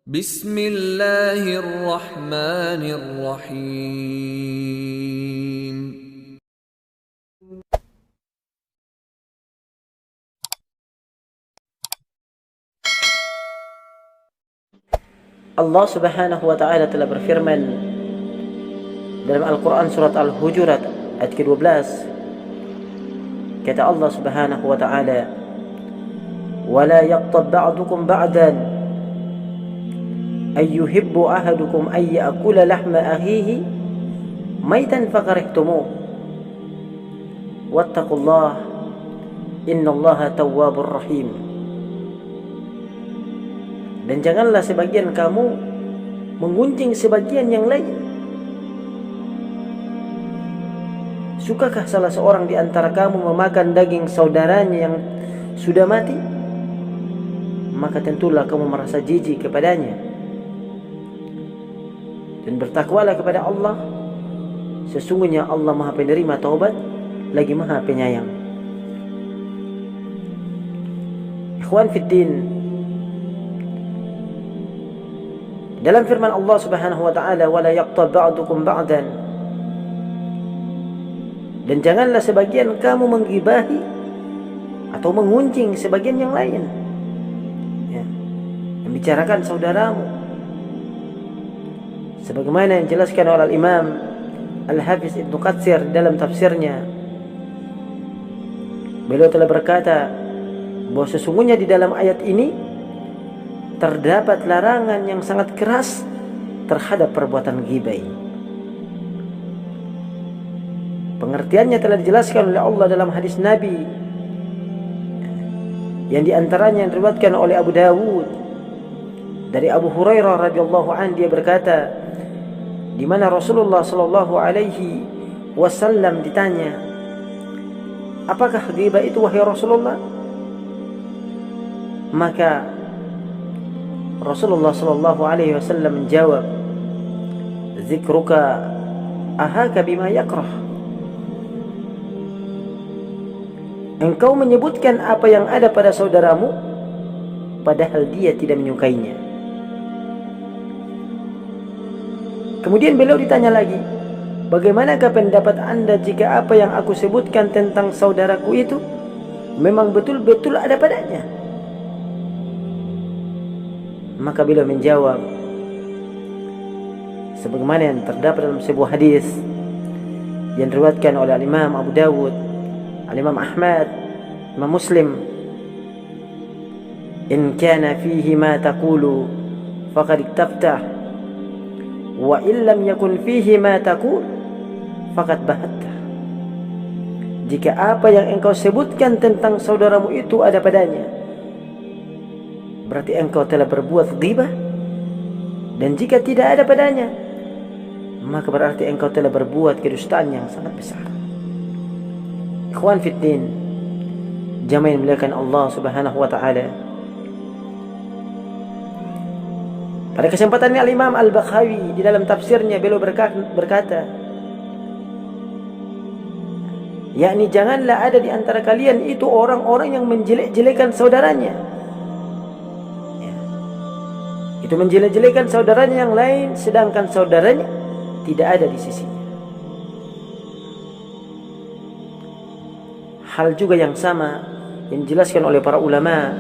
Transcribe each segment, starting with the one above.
Bismillahirrahmanirrahim. Allah Subhanahu wa taala telah berfirman dalam Al-Qur'an surat Al-Hujurat ayat ke-12. Kata Allah Subhanahu wa taala, "Wala yaqtab ba'dukum ba'dan ay yuhibbu ahadukum ay ya'kula lahma akhihi maitan fakarihtumuh. Wattaqullaha innallaha tawwabur rahim." Dan janganlah sebagian kamu menggunjing sebagian yang lain. Sukakah salah seorang di antara kamu memakan daging saudaranya yang sudah mati? Maka tentulah kamu merasa jijik kepadanya. Dan bertakwalah kepada Allah. Sesungguhnya Allah Maha Penerima taubat lagi Maha Penyayang. Ikhwan fiddin, dalam firman Allah Subhanahu wa taala, "Wala yaqtab ba'dukum ba'dan." Dan janganlah sebagian kamu menggibahi atau mengunjing sebagian yang lain. Ya, membicarakan saudaramu. Sebagaimana yang dijelaskan oleh Imam Al-Hafiz Ibnu Katsir dalam tafsirnya. Beliau telah berkata bahwa sesungguhnya di dalam ayat ini terdapat larangan yang sangat keras terhadap perbuatan ghibah. Pengertiannya telah dijelaskan oleh Allah dalam hadis Nabi yang diantaranya yang diriwayatkan oleh Abu Dawud dari Abu Hurairah radhiyallahu anhu. Dia berkata, di mana Rasulullah sallallahu alaihi wasallam ditanya, "Apakah ghibah itu wahai Rasulullah?" Maka Rasulullah sallallahu alaihi wasallam menjawab, "Zikruka ahaka bima yakrah." Engkau menyebutkan apa yang ada pada saudaramu padahal dia tidak menyukainya. Kemudian beliau ditanya lagi, "Bagaimanakah pendapat Anda jika apa yang aku sebutkan tentang saudaraku itu memang betul-betul ada padanya?" Maka beliau menjawab sebagaimana yang terdapat dalam sebuah hadis yang diriwayatkan oleh Imam Abu Dawud, Imam Ahmad, Imam Muslim, "In kana fihi ma taqulu faqad iktafta wa in lam yakun fihi ma taqul faqad bahatta." Jika apa yang engkau sebutkan tentang saudaramu itu ada padanya, berarti engkau telah berbuat ghibah. Dan jika tidak ada padanya, maka berarti engkau telah berbuat kedustaan yang sangat besar. Ikhwan fiddin, jamaah yang dimuliakan Allah Subhanahu wa taala. Pada kesempatan ini Al-Imam Al-Bakhawi di dalam tafsirnya beliau berkata, yakni janganlah ada di antara kalian itu orang-orang yang menjelek-jelekan saudaranya. Itu menjelek-jelekan saudaranya yang lain sedangkan saudaranya tidak ada di sisinya. Hal juga yang sama yang dijelaskan oleh para ulama,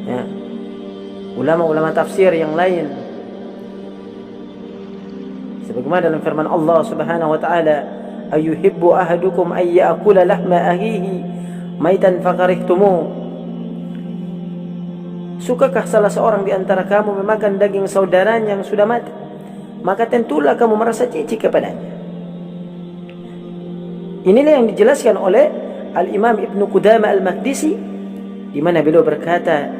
ya, ulama-ulama tafsir yang lain. Sebagaimana dalam firman Allah Subhanahu wa taala, "Ayuhibbu ahadukum ay ya'kula lahma akhihi maitan fakarihtumuh." Sukakah salah seorang di antara kamu memakan daging saudaranya yang sudah mati? Maka tentulah kamu merasa jijik kepadanya. Inilah yang dijelaskan oleh Al-Imam Ibnu Qudamah Al-Maqdisi, di mana beliau berkata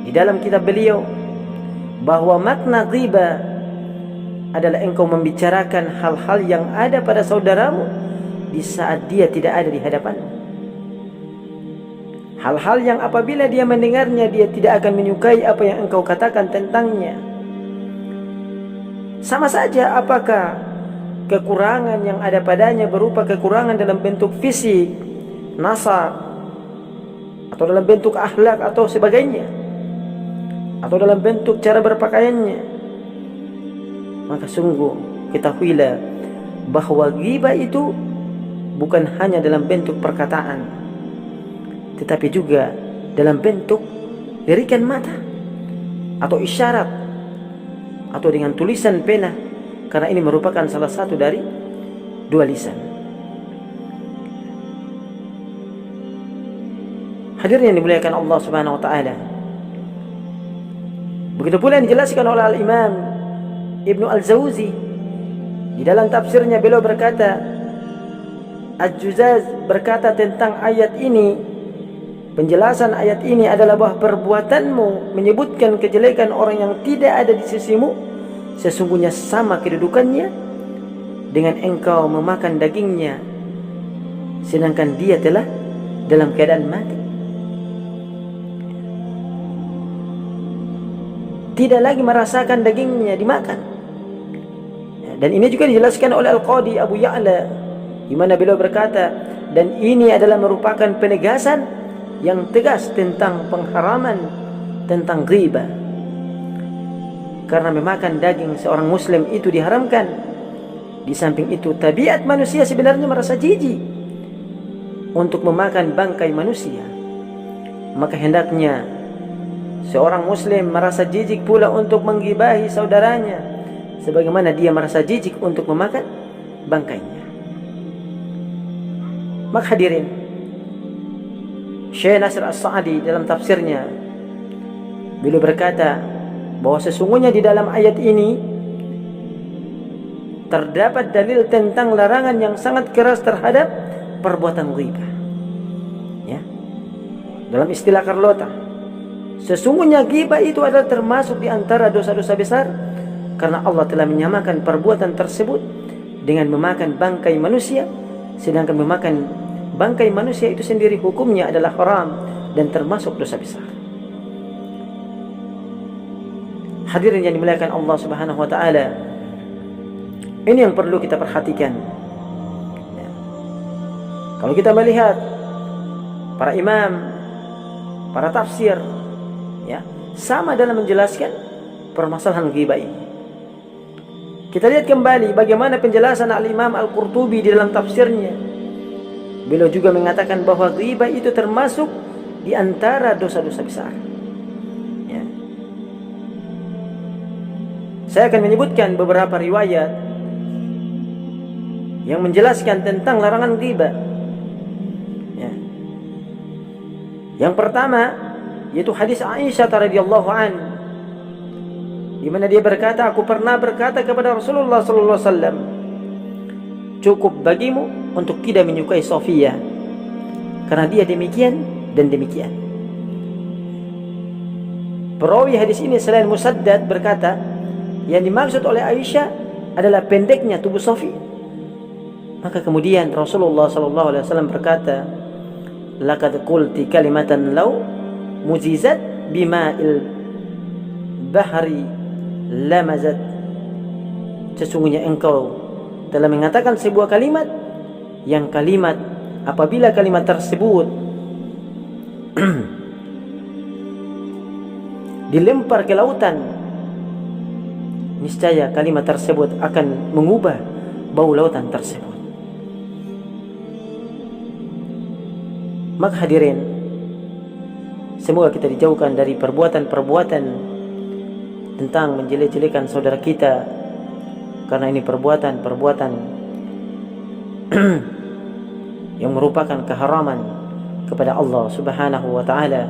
di dalam kitab beliau bahwa makna ghibah adalah engkau membicarakan hal-hal yang ada pada saudaramu di saat dia tidak ada di hadapanmu. Hal-hal yang apabila dia mendengarnya dia tidak akan menyukai apa yang engkau katakan tentangnya. Sama saja apakah kekurangan yang ada padanya berupa kekurangan dalam bentuk fisik, nasab, atau dalam bentuk akhlak atau sebagainya. atau dalam bentuk cara berpakaiannya, maka sungguh ketahuilah bahwa ghibah itu bukan hanya dalam bentuk perkataan, tetapi juga dalam bentuk lirikan mata atau isyarat atau dengan tulisan pena, karena ini merupakan salah satu dari dua lisan. Hadirin yang dimuliakan Allah Subhanahu wa taala. Begitu pula yang dijelaskan oleh Al-Imam Ibnu Al-Jauzi di dalam tafsirnya, beliau berkata, Al-Juzaz berkata tentang ayat ini, penjelasan ayat ini adalah bahwa perbuatanmu menyebutkan kejelekan orang yang tidak ada di sisimu, sesungguhnya sama kedudukannya dengan engkau memakan dagingnya sedangkan dia telah dalam keadaan mati. Tidak lagi merasakan dagingnya dimakan. Dan ini juga dijelaskan oleh Al-Qadi Abu Ya'la, di mana beliau berkata, dan ini adalah merupakan penegasan yang tegas tentang pengharaman tentang ghibah. Karena memakan daging seorang muslim itu diharamkan. Di samping itu, tabiat manusia sebenarnya merasa jijik untuk memakan bangkai manusia. Maka hendaknya seorang muslim merasa jijik pula untuk menggibahi saudaranya, sebagaimana dia merasa jijik untuk memakan bangkainya. Maka hadirin, Syekh Nasir As-Sa'di dalam tafsirnya, beliau berkata bahwa sesungguhnya di dalam ayat ini terdapat dalil tentang larangan yang sangat keras terhadap perbuatan ghibah. Ya. Dalam istilah Carlota, sesungguhnya ghibah itu adalah termasuk di antara dosa-dosa besar, karena Allah telah menyamakan perbuatan tersebut dengan memakan bangkai manusia, sedangkan memakan bangkai manusia itu sendiri hukumnya adalah haram dan termasuk dosa besar. Hadirin yang dimuliakan Allah Subhanahu wa taala, ini yang perlu kita perhatikan. Ya. Kalau kita melihat para imam, para tafsir, ya, sama dalam menjelaskan permasalahan ghibah ini. Kita lihat kembali bagaimana penjelasan Al-Imam Al-Qurtubi di dalam tafsirnya. Beliau juga mengatakan bahwa ghibah itu termasuk di antara dosa-dosa besar. Ya. Saya akan menyebutkan beberapa riwayat yang menjelaskan tentang larangan ghibah. Ya. Yang pertama yaitu hadis Aisyah radhiyallahu anha, di mana dia berkata, aku pernah berkata kepada Rasulullah sallallahu alaihi wasallam, cukup bagimu untuk tidak menyukai Sofia, karena dia demikian dan demikian. Perawi hadis ini selain Musaddad berkata, yang dimaksud oleh Aisyah adalah pendeknya tubuh Sofia. Maka kemudian Rasulullah sallallahu alaihi wasallam berkata, laqad qulti kalimatan law muzizat bima'il bahri lamazat. Sesungguhnya engkau telah mengatakan sebuah kalimat yang kalimat apabila kalimat tersebut dilempar ke lautan, niscaya kalimat tersebut akan mengubah bau lautan tersebut. Maka hadirin, semoga kita dijauhkan dari perbuatan-perbuatan tentang menjelek-jelekan saudara kita, karena ini perbuatan-perbuatan yang merupakan keharaman kepada Allah Subhanahu wa taala.